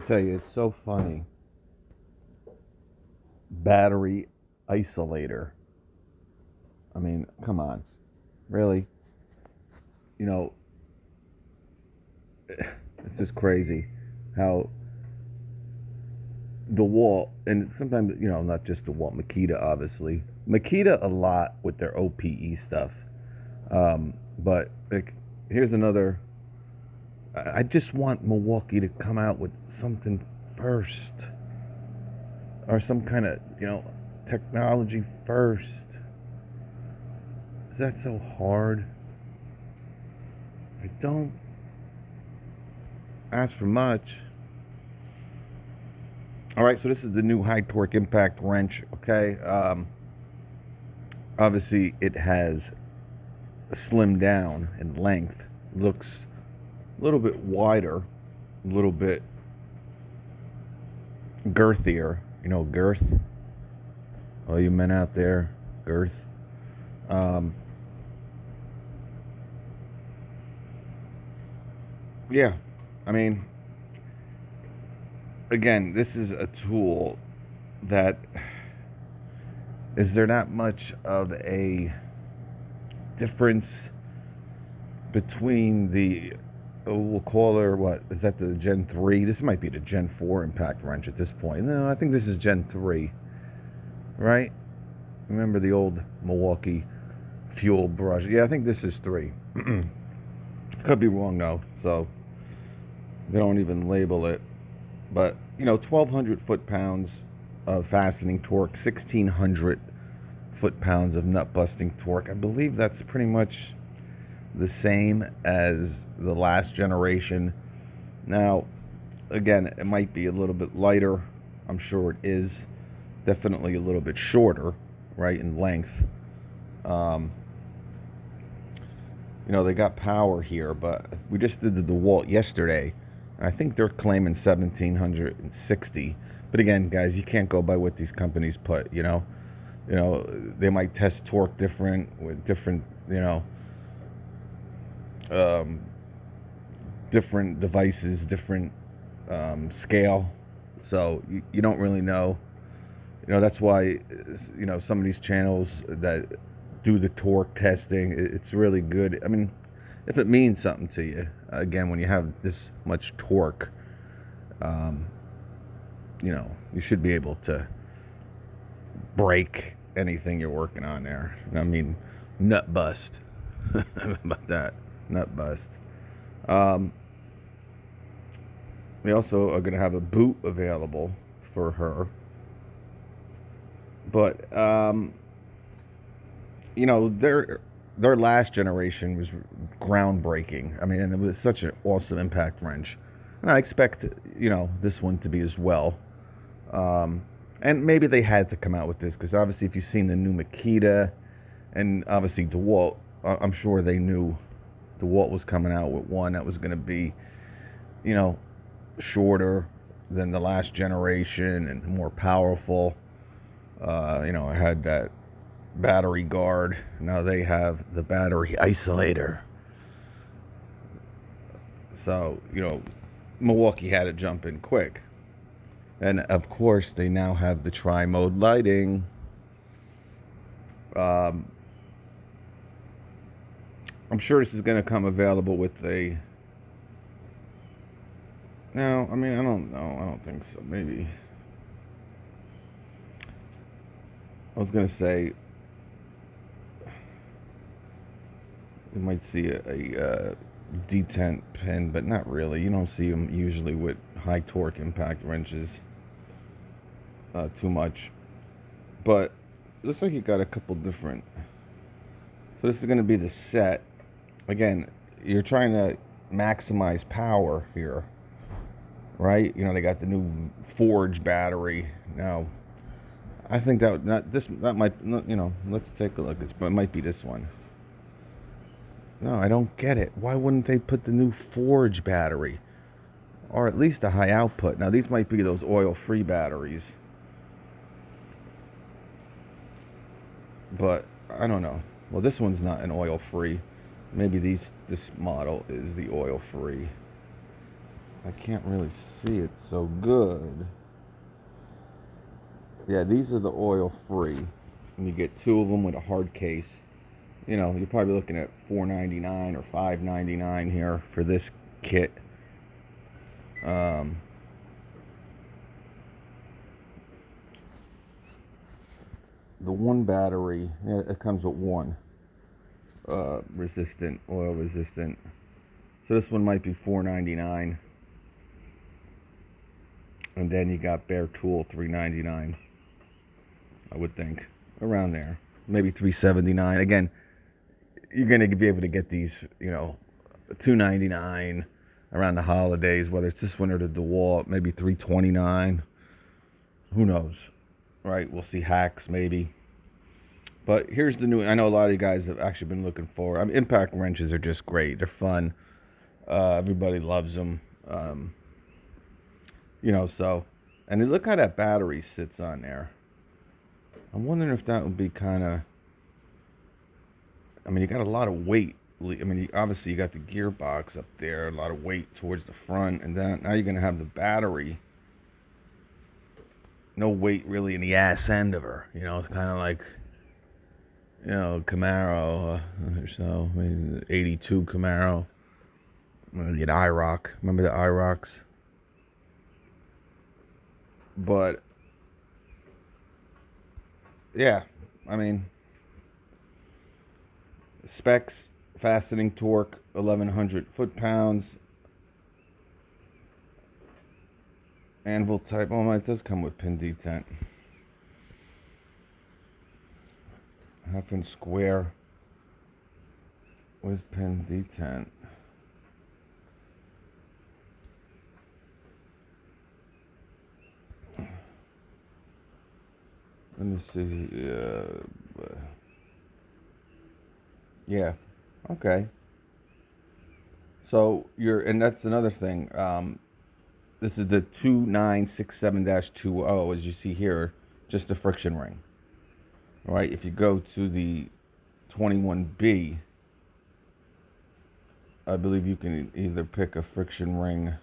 tell you, it's so funny. Battery isolator. I mean, come on. Really? You know, it's just crazy how DeWalt, and sometimes, not just DeWalt, Makita, obviously. Makita a lot with their OPE stuff. But like, here's another. I just want Milwaukee to come out with something first, or some kind of, technology first. Is that so hard? I don't ask for much. All right, so this is the new high torque impact wrench. Okay, obviously it has slimmed down in length. Looks a little bit wider, a little bit girthier. Girth. All you men out there, girth. Um, yeah, I mean, again, this is a tool that is there not much of a difference between the, we'll call her, what is that, the Gen 3? This might be the Gen 4 impact wrench at this point. No, I think this is Gen 3, right? Remember the old Milwaukee fuel brush? Yeah, I think this is 3. Could be wrong though, so they don't even label it. But 1,200 foot-pounds of fastening torque, 1,600 foot-pounds of nut-busting torque. I believe that's pretty much the same as the last generation. Now, again, it might be a little bit lighter. I'm sure it is. Definitely a little bit shorter, right, in length. They got power here, but we just did the DeWalt yesterday. I think they're claiming 1,760. But again, guys, you can't go by what these companies put. They might test torque different with different, um, different devices, different scale. So you don't really know. That's why, some of these channels that do the torque testing, it's really good. I mean, if it means something to you, again, when you have this much torque, you should be able to break anything you're working on there. I mean, nut bust. How about that? Nut bust. We also are going to have a boot available for her. But, their last generation was groundbreaking. I mean, and it was such an awesome impact wrench. And I expect, this one to be as well. And maybe they had to come out with this because obviously if you've seen the new Makita and obviously DeWalt, I'm sure they knew DeWalt was coming out with one that was going to be, shorter than the last generation and more powerful. I had that battery guard. Now they have the battery isolator. So, Milwaukee had to jump in quick. And of course, they now have the tri-mode lighting. I'm sure this is going to come available with a... No, I mean, I don't know. I don't think so. Maybe. I was going to say, you might see a detent pin, but not really. You don't see them usually with high torque impact wrenches too much. But it looks like you got a couple different. So this is going to be the set. Again, you're trying to maximize power here, right? They got the new Forge battery now. I think that might, let's take a look. It might be this one. No, I don't get it. Why wouldn't they put the new Forge battery? Or at least a high output. Now, these might be those oil-free batteries. But, I don't know. Well, this one's not an oil-free. Maybe this model is the oil-free. I can't really see it so good. Yeah, these are the oil free, and you get 2 of them with a hard case. You know, you're probably looking at $4.99 or $5.99 here for this kit. Um, the one battery, yeah, it comes with one resistant, oil resistant. So this one might be $4.99, and then you got bare tool $3.99. I would think around there, maybe $3.79. Again, you're going to be able to get these, you know, $2.99 around the holidays, whether it's this one or the DeWalt, maybe $3.29. Who knows, right? We'll see hacks maybe. But here's the new. I know a lot of you guys have actually been looking for. I mean, impact wrenches are just great. They're fun. Everybody loves them. You know, so, and look how that battery sits on there. I'm wondering if that would be kind of. I mean, you got a lot of weight. I mean, obviously you got the gearbox up there, a lot of weight towards the front, and then now you're gonna have the battery. No weight really in the ass end of her. You know, it's kind of like, you know, Camaro or so. I mean, 82 Camaro. Maybe an IROC. Remember the IROCs? But yeah, I mean, specs, fastening torque, 1100 foot-pounds. Anvil type. Oh, it does come with pin detent. Half-inch square with pin detent. Let me see. Yeah. Okay. So and that's another thing. This is the 2967-20, as you see here, just a friction ring. All right. If you go to the 21B, I believe you can either pick a friction ring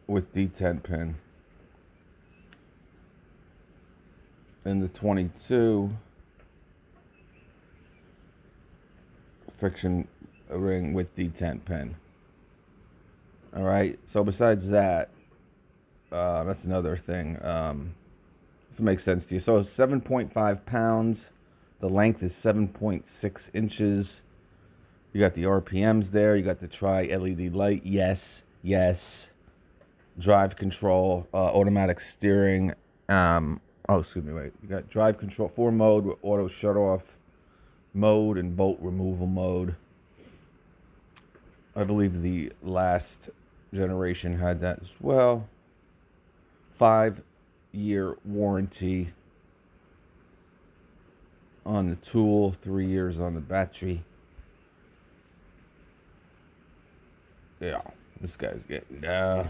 with detent pin. In the 22, friction ring with detent pin. All right. So besides that, that's another thing. If it makes sense to you. So 7.5 pounds. The length is 7.6 inches. You got the RPMs there. You got the tri-LED light. Yes, yes. Drive control, automatic steering. Excuse me, wait. You got drive control, 4-mode with auto shut-off mode and bolt removal mode. I believe the last generation had that as well. 5-year warranty on the tool, 3 years on the battery. Yeah, this guy's getting down.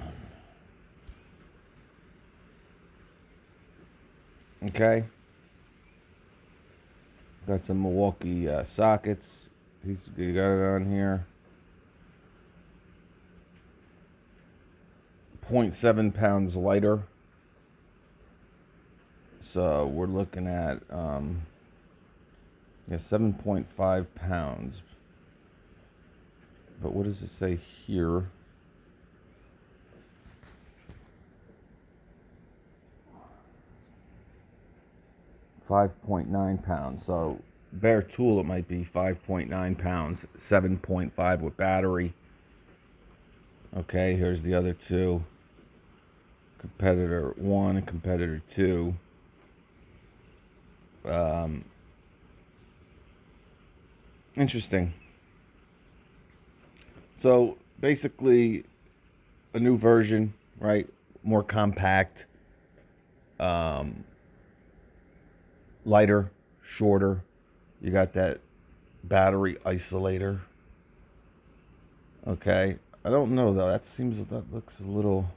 Okay. Got some Milwaukee sockets. You got it on here. 0.7 pounds lighter. So we're looking at 7.5 pounds. But what does it say here? 5.9 pounds. So bare tool, it might be 5.9 pounds, 7.5 with battery. Okay, here's the other two. Competitor 1 and competitor 2. Interesting. So basically a new version, right? More compact, lighter, shorter. You got that battery isolator. Okay. I don't know though. That looks a little.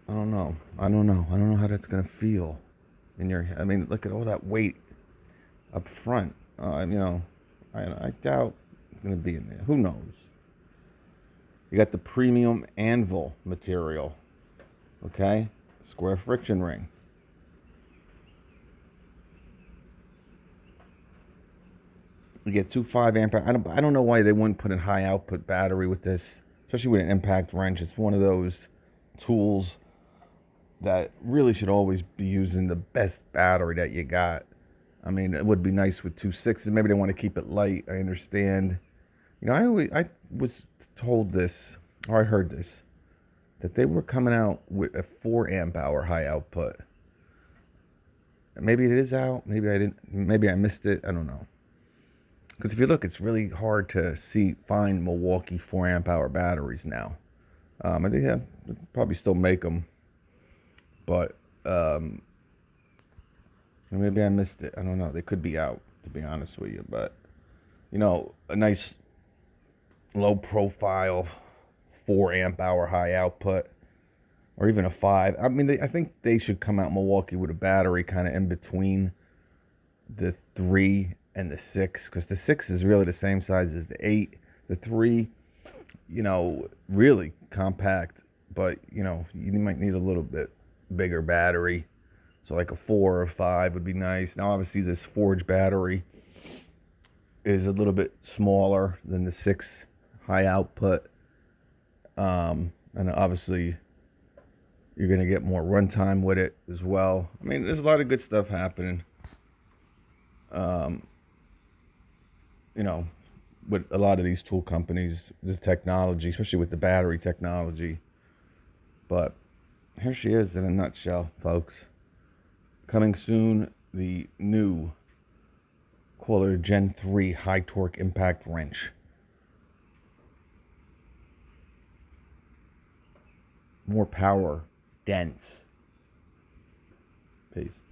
I don't know. I don't know how that's gonna feel in your. I mean, look at all that weight up front. You know, I doubt it's going to be in there. Who knows? You got the premium anvil material. Okay? Square friction ring. You get two 5 amp. I don't know why they wouldn't put a high output battery with this, especially with an impact wrench. It's one of those tools that really should always be using the best battery that you got. I mean, it would be nice with 2.6s. Maybe they want to keep it light. I understand. You know, I was told this, or I heard this, that they were coming out with a 4 amp hour high output. Maybe it is out. Maybe I didn't. Maybe I missed it. I don't know. Because if you look, it's really hard to find Milwaukee 4 amp hour batteries now. I think yeah, probably still make them, but maybe I missed it. I don't know. They could be out, to be honest with you. But you know, a nice low profile 4 amp hour high output, or even a 5. I mean, I think they should come out Milwaukee with a battery kind of in between the 3 and the 6, because the 6 is really the same size as the 8. The 3, you know, really compact, but you know, you might need a little bit bigger battery. So like a 4 or 5 would be nice. Now obviously this Forge battery is a little bit smaller than the 6 high output, and obviously you're going to get more runtime with it as well. I mean, there's a lot of good stuff happening. You know, with a lot of these tool companies, the technology, especially with the battery technology. But here she is in a nutshell, folks. Coming soon, the new Qualer Gen 3 high torque impact wrench. More power, dense. Peace.